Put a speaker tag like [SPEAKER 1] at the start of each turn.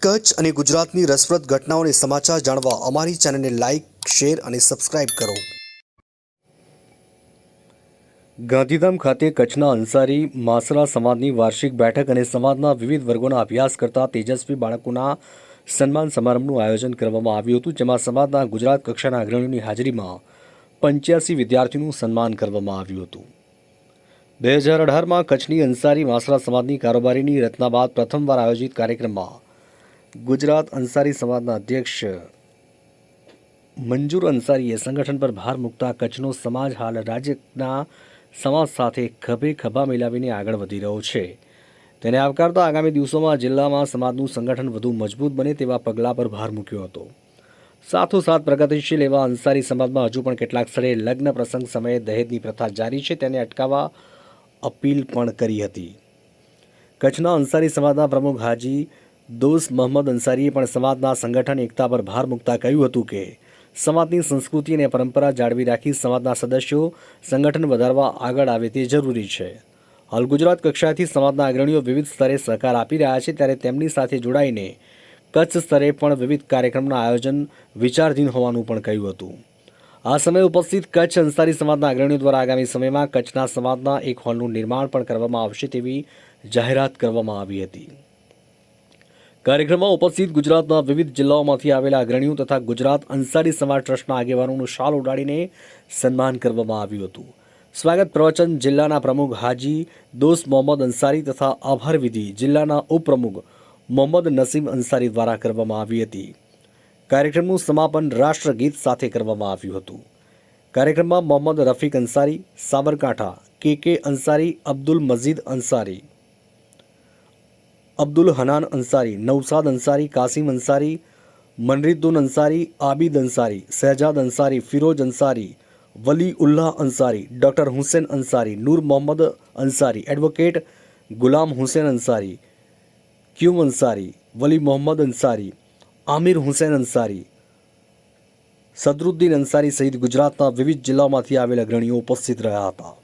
[SPEAKER 1] કચ્છ અને ગુજરાતની રસપ્રદ ઘટનાઓને સમાચાર જાણવા અમારી ચેનલને લાઇક, શેર અને સબસ્ક્રાઇબ કરો. ગાંધીધામ ખાતે કચ્છના અંસારી માસરા સમાજની વાર્ષિક બેઠક અને સમાજના વિવિધ વર્ગોના અભ્યાસ કરતા તેજસ્વી બાળકોના સન્માન સમારંભનું આયોજન કરવામાં આવ્યું હતું, જેમાં સમાજના ગુજરાત કક્ષાના અગ્રણીઓની હાજરીમાં 85 વિદ્યાર્થીઓનું સન્માન કરવામાં આવ્યું હતું. 2018માં કચ્છની અંસારી માસરા સમાજની કારોબારીની રચના બાદ પ્રથમવાર આયોજિત કાર્યક્રમમાં ગુજરાત અંસારી સમાજના અધ્યક્ષ મંજૂર અંસારીએ સંગઠન પર ભાર મૂકતા કચ્છનો સમાજ હાલ રાજ્યના સમાજ સાથે ખભે ખભા મિલાવીને આગળ વધી રહ્યો છે. તેને આવકારતા આગામી દિવસોમાં જિલ્લામાં સમાજનું સંગઠન વધુ મજબૂત બને તેવા પગલાં પર ભાર મૂક્યો હતો. સાથોસાથ પ્રગતિશીલ એવા અંસારી સમાજમાં હજુ પણ કેટલાક સ્થળે લગ્ન પ્રસંગ સમયે દહેજની પ્રથા જારી છે, તેને અટકાવવા અપીલ પણ કરી હતી. કચ્છના અંસારી સમાજના પ્રમુખ હાજી દોસ્ત મોહમ્મદ અંસારીએ પણ સમાજના સંગઠન એકતા પર ભાર મૂકતા કહ્યું હતું કે સમાજની સંસ્કૃતિ અને પરંપરા જાળવી રાખી સમાજના સદસ્યો સંગઠન વધારવા આગળ આવે તે જરૂરી છે. હાલ ગુજરાત કક્ષાએથી સમાજના અગ્રણીઓ વિવિધ સ્તરે સહકાર આપી રહ્યા છે, ત્યારે તેમની સાથે જોડાઈને કચ્છ સ્તરે પણ વિવિધ કાર્યક્રમના આયોજન વિચારધીન હોવાનું પણ કહ્યું હતું. આ સમયે ઉપસ્થિત કચ્છ અંસારી સમાજના અગ્રણીઓ દ્વારા આગામી સમયમાં કચ્છના સમાજના એક હોલનું નિર્માણ પણ કરવામાં આવશે તેવી જાહેરાત કરવામાં આવી હતી. કાર્યક્રમમાં ઉપસ્થિત ગુજરાતના વિવિધ જિલ્લાઓમાંથી આવેલા અગ્રણીઓ તથા ગુજરાત અંસારી સમાજ ટ્રસ્ટના આગેવાનોનું શાલ ઓઢાડીને સન્માન કરવામાં આવ્યું હતું. સ્વાગત પ્રવચન જિલ્લાના પ્રમુખ હાજી દોસ્ત મોહમ્મદ અંસારી તથા આભાર વિધિ જિલ્લાના ઉપપ્રમુખ મોહમ્મદ નસીમ અંસારી દ્વારા કરવામાં આવી હતી. કાર્યક્રમનું સમાપન રાષ્ટ્રગીત સાથે કરવામાં આવ્યું હતું. કાર્યક્રમમાં મોહમ્મદ રફીક અંસારી સાબરકાંઠા, કે અંસારી, અબ્દુલ મજીદ અંસારી, અબ્દુલ હનાન અંસારી, નૌસાદ અંસારી, કાસિમ અંસારી, મનરીદુન અંસારી, આબિદ અંસારી, શહેજાદ અંસારી, ફિરોજ અંસારી, વલી ઉલ્લાહ અંસારી, ડૉક્ટર હુસેન અંસારી, નૂર મોહમ્મદ અંસારી, એડવોકેટ ગુલામ હુસેન અંસારી, ક્યુમ અંસારી, વલી મોહમ્મદ અંસારી, આમિર હુસેન અંસારી, સદરુદ્દીન અંસારી સહિત ગુજરાતના વિવિધ જિલ્લાઓમાંથી આવેલા અગ્રણીઓ ઉપસ્થિત રહ્યા હતા.